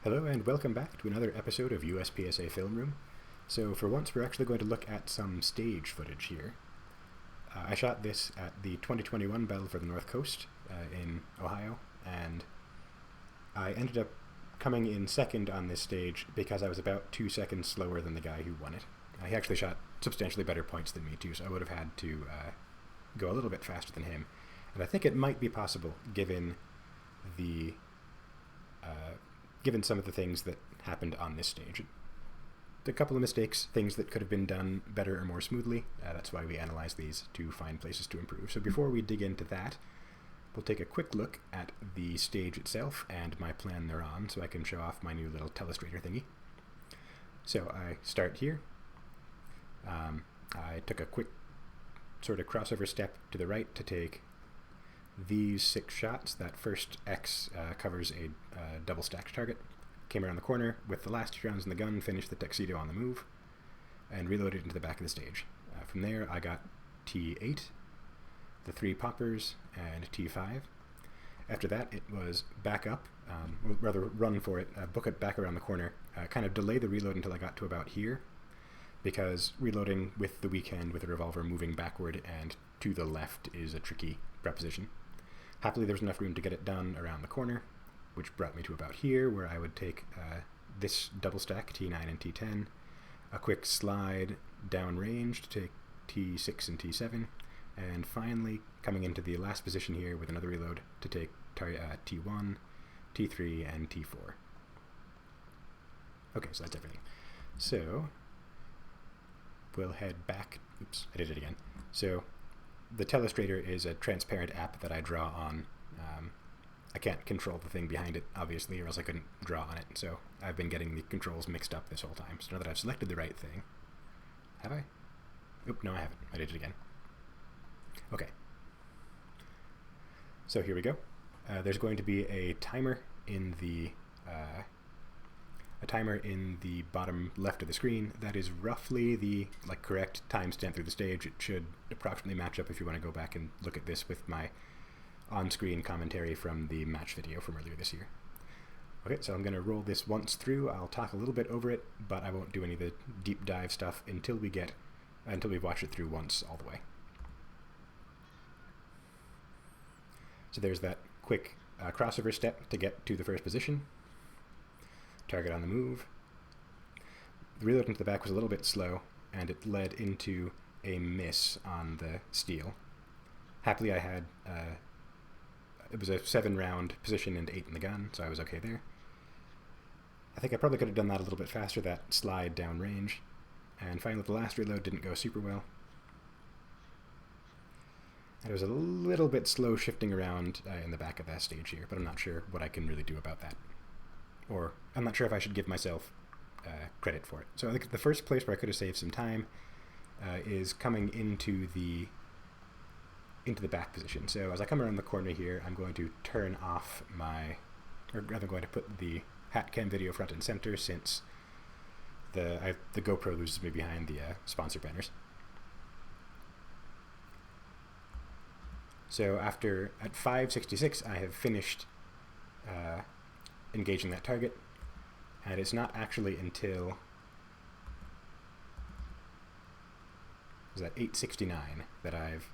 Hello and welcome back to another episode of USPSA Film Room. So for once we're actually going to look at some stage footage here. I shot this at the 2021 Battle for the North Coast in Ohio, and I ended up coming in second on this stage because I was about 2 seconds slower than the guy who won it. He actually shot substantially better points than me too, so I would have had to go a little bit faster than him. And I think it might be possible given the given some of the things that happened on this stage. A couple of mistakes, things that could have been done better or more smoothly. That's why we analyze these to find places to improve. So before we dig into that, we'll take a quick look at the stage itself and my plan thereon so I can show off my new little telestrator thingy. So I start here. I took a quick sort of crossover step to the right to take these 6 shots. That first X covers a double stacked target. Came around the corner with the last 2 rounds in the gun, finished the tuxedo on the move, and reloaded into the back of the stage. From there I got T8, the 3 poppers, and T5. After that it was back up, or rather run for it, book it back around the corner, kind of delay the reload until I got to about here, because reloading with the weak hand with a revolver moving backward and to the left is a tricky proposition. Happily there was enough room to get it done around the corner, which brought me to about here, where I would take this double stack, T9 and T10, a quick slide down range to take T6 and T7, and finally coming into the last position here with another reload to take T1, T3, and T4. Okay, so that's everything. So we'll head back. Oops, I did it again. So the telestrator is a transparent app that I draw on. I can't control the thing behind it, obviously, or else I couldn't draw on it. So I've been getting the controls mixed up this whole time. So now that I've selected the right thing, have I? Oop, no, I haven't. I did it again. Okay. So here we go. There's going to be a timer in the bottom left of the screen. That is roughly the correct timestamp through the stage. It should approximately match up if you want to go back and look at this with my on-screen commentary from the match video from earlier this year. Okay, so I'm going to roll this once through. I'll talk a little bit over it, but I won't do any of the deep dive stuff until we've watched it through once all the way. So there's that quick crossover step to get to the first position. Target on the move. The reload into the back was a little bit slow, and it led into a miss on the steel. Happily I had it was a 7-round position and 8 in the gun, so I was okay there. I think I probably could have done that a little bit faster, that slide down range. And finally the last reload didn't go super well. And it was a little bit slow shifting around in the back of that stage here, but I'm not sure what I can really do about that. Or I'm not sure if I should give myself credit for it. So I think the first place where I could have saved some time is coming into the back position. So as I come around the corner here, I'm going to turn off or rather I'm going to put the hat cam video front and center, since the GoPro loses me behind the sponsor banners. So at 5:66 I have finished engaging that target, and it's not actually until at 8:69 that I've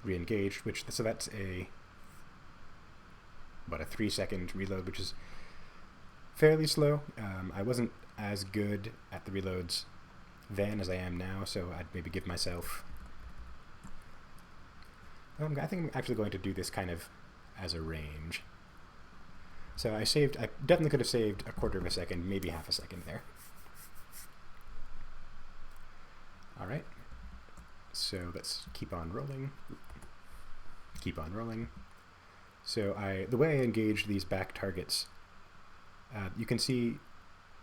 re-engaged, so that's a 3-second reload, which is fairly slow. I wasn't as good at the reloads then as I am now, so I'd maybe give myself I think I'm actually going to do this kind of as a range. So I definitely could have saved a 1/4 of a second, maybe half a second there. Alright, so let's keep on rolling. So the way I engage these back targets, you can see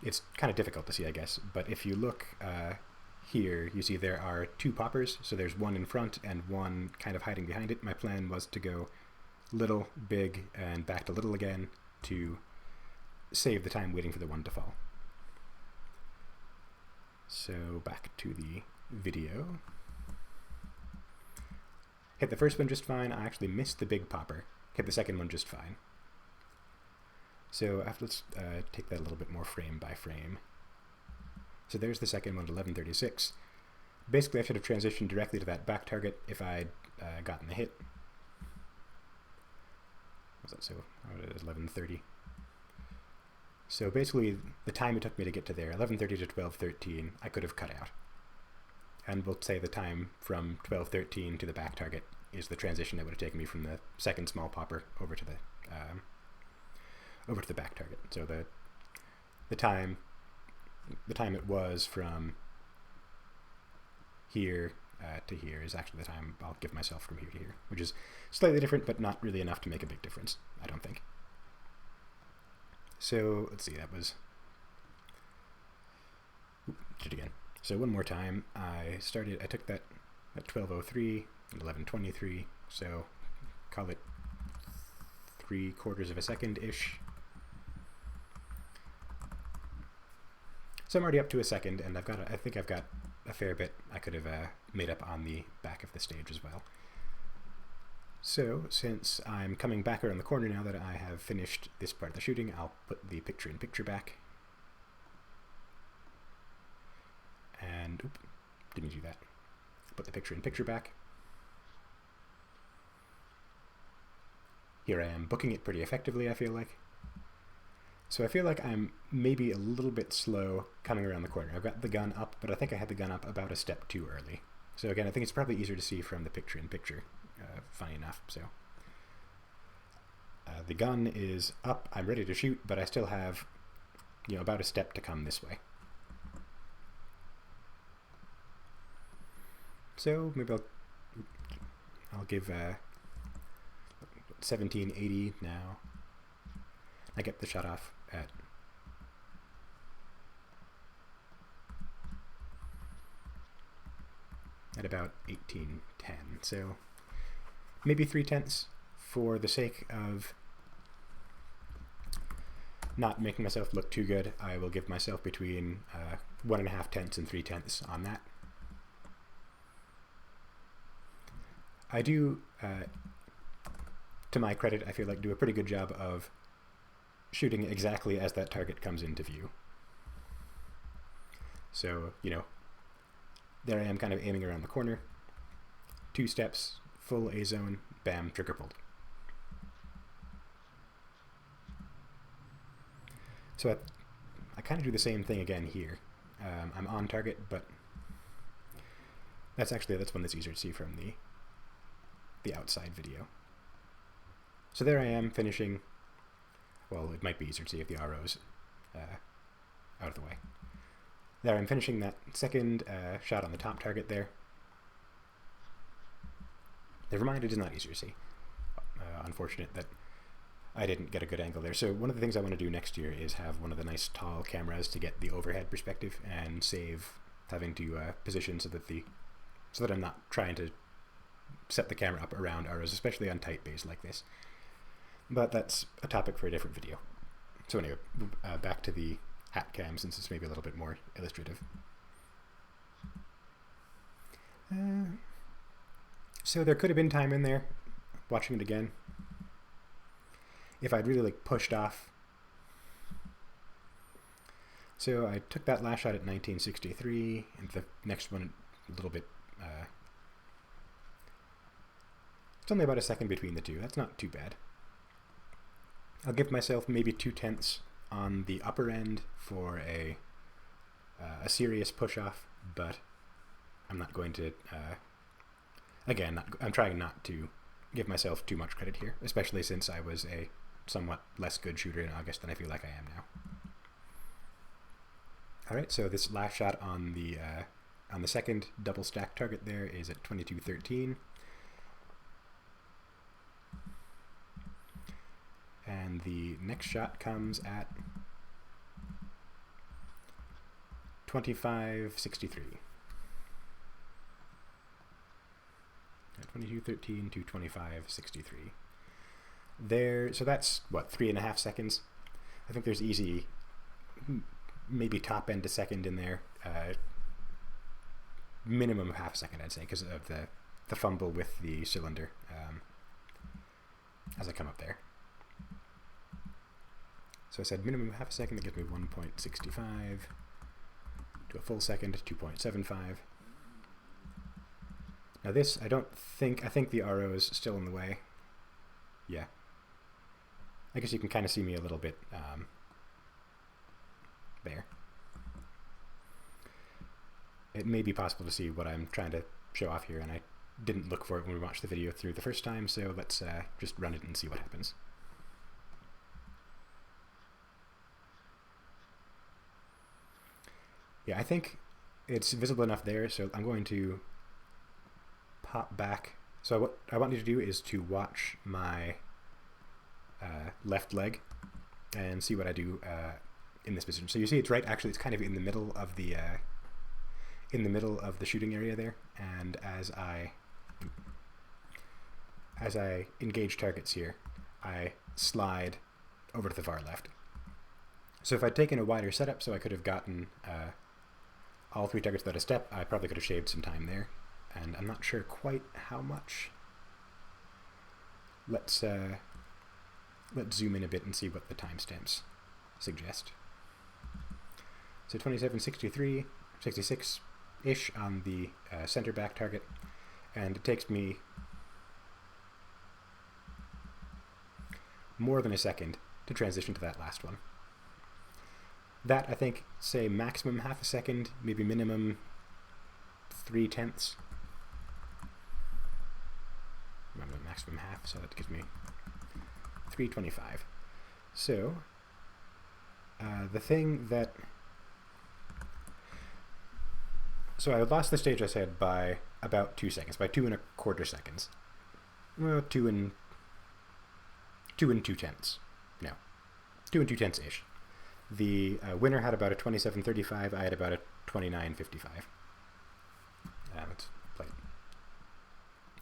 it's kind of difficult to see, I guess, but if you look here, you see there are 2 poppers, so there's one in front and one kind of hiding behind it. My plan was to go little, big, and back to little again to save the time waiting for the one to fall. So back to the video. Hit the first one just fine. I actually missed the big popper. Hit the second one just fine. So let's take that a little bit more frame by frame. So there's the second one at 11:36. Basically, I should have transitioned directly to that back target if I'd gotten the hit. Was that so? Oh, it is 11:30. So basically, the time it took me to get to there, 11:30 to 12:13, I could have cut out. And we'll say the time from 12:13 to the back target is the transition that would have taken me from the second small popper over to the back target. So the time it was from here to here is actually the time I'll give myself from here to here, which is slightly different, but not really enough to make a big difference, I don't think. So let's see, that was, did it again. So one more time, I took that at 12:03 and 11:23, so call it 3/4 of a second-ish. So I'm already up to a second, and I think I've got a fair bit I could have made up on the back of the stage as well. So since I'm coming back around the corner now that I have finished this part of the shooting, I'll put the picture-in-picture back. And, didn't do that. Put the picture-in-picture back. Here I am booking it pretty effectively, I feel like. So I feel like I'm maybe a little bit slow coming around the corner. I've got the gun up, but I think I had the gun up about a step too early. So again, I think it's probably easier to see from the picture-in-picture, funny enough. So the gun is up, I'm ready to shoot, but I still have, about a step to come this way. So maybe I'll give 1780 now. I get the shot off at about 1810. So maybe 3/10 for the sake of not making myself look too good. I will give myself between 1.5 and 3/10 on that. I do, to my credit, I feel like do a pretty good job of shooting exactly as that target comes into view. So, there I am kind of aiming around the corner. 2 steps, full A zone, bam, trigger pulled. So I kind of do the same thing again here. I'm on target, but that's one that's easier to see from the outside video. So there I am finishing. Well, it might be easier to see if the RO's out of the way. There I'm finishing that second shot on the top target there. Never mind, it is not easier to see. Unfortunate that I didn't get a good angle there. So one of the things I want to do next year is have one of the nice tall cameras to get the overhead perspective and save having to position so that I'm not trying to set the camera up around ROs, especially on tight bays like this. But that's a topic for a different video. So anyway, back to the hat cam, since it's maybe a little bit more illustrative. So there could have been time in there, watching it again, if I'd really pushed off. So I took that last shot at 1963, and the next one a little bit, it's only about a second between the two. That's not too bad. I'll give myself maybe 2/10 on the upper end for a serious push-off, but I'm not going to, again, I'm trying not to give myself too much credit here, especially since I was a somewhat less good shooter in August than I feel like I am now. Alright, so this last shot on the second double stack target there is at 22:13. And the next shot comes at 25:63. 22:13 to 25:63. There, so that's what, 3.5 seconds. I think there's easy, maybe top end to second in there. Minimum of half a second, I'd say, because of the fumble with the cylinder as I come up there. So So I said minimum half a second, that gives me 1.65. To a full second, 2.75. Now this, I think the RO is still in the way. Yeah. I guess you can kind of see me a little bit there. It may be possible to see what I'm trying to show off here, and I didn't look for it when we watched the video through the first time, so let's just run it and see what happens. Yeah, I think it's visible enough there, so I'm going to pop back. So what I want you to do is to watch my left leg and see what I do in this position. So you see it's right, actually it's kind of in the middle of the shooting area there, and as I engage targets here, I slide over to the far left. So if I'd taken a wider setup, so I could have gotten all 3 targets without a step, I probably could have shaved some time there, and I'm not sure quite how much. Let's zoom in a bit and see what the timestamps suggest. So 27:63, 66-ish on the center back target, and it takes me more than a second to transition to that last one. That, I think, say maximum half a second, maybe minimum 3/10. Remember maximum half, so that gives me 3:25. So the thing that, so I lost the stage, I said, by about 2 seconds, by 2.25 seconds. Well, 2 and 2/10. No, 2 2/10-ish. The winner had about a 27:35. I had about a 29:55. Let's play it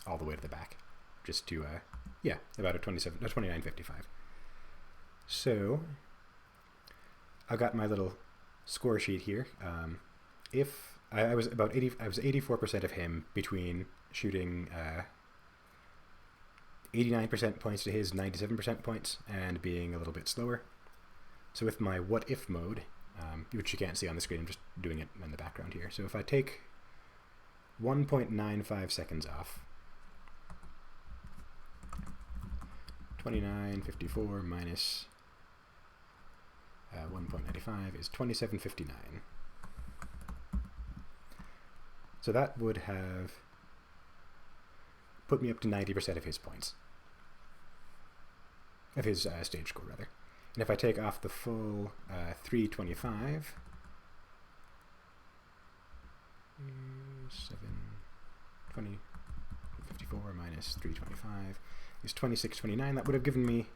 all the way to the back, just to yeah, about a 29:55. So I got my little score sheet here. If I was about 84% of him between shooting 89% points to his 97% points and being a little bit slower. So with my what if mode, which you can't see on the screen, I'm just doing it in the background here. So if I take 1.95 seconds off, 29:54 minus 1.95 is 27:59. So that would have put me up to 90% of his points. Of his stage score, rather. And if I take off the full 325, 54 minus 325 is 26:29. That would have given me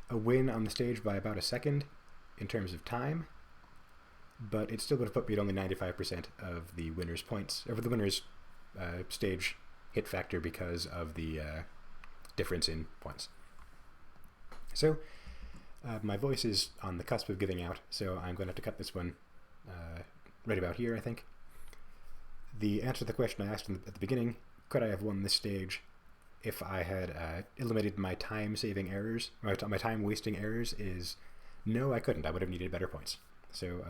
a win on the stage by about a second in terms of time, but it still would have put me at only 95% of the winner's points, or the winner's stage hit factor, because of the difference in points. So my voice is on the cusp of giving out, so I'm going to have to cut this one right about here, I think. The answer to the question I asked at the beginning, could I have won this stage if I had eliminated my time-saving errors, my time-wasting errors, is no, I couldn't. I would have needed better points. So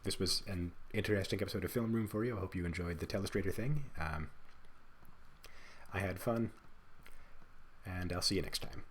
this was an interesting episode of Film Room for you. I hope you enjoyed the telestrator thing. I had fun, and I'll see you next time.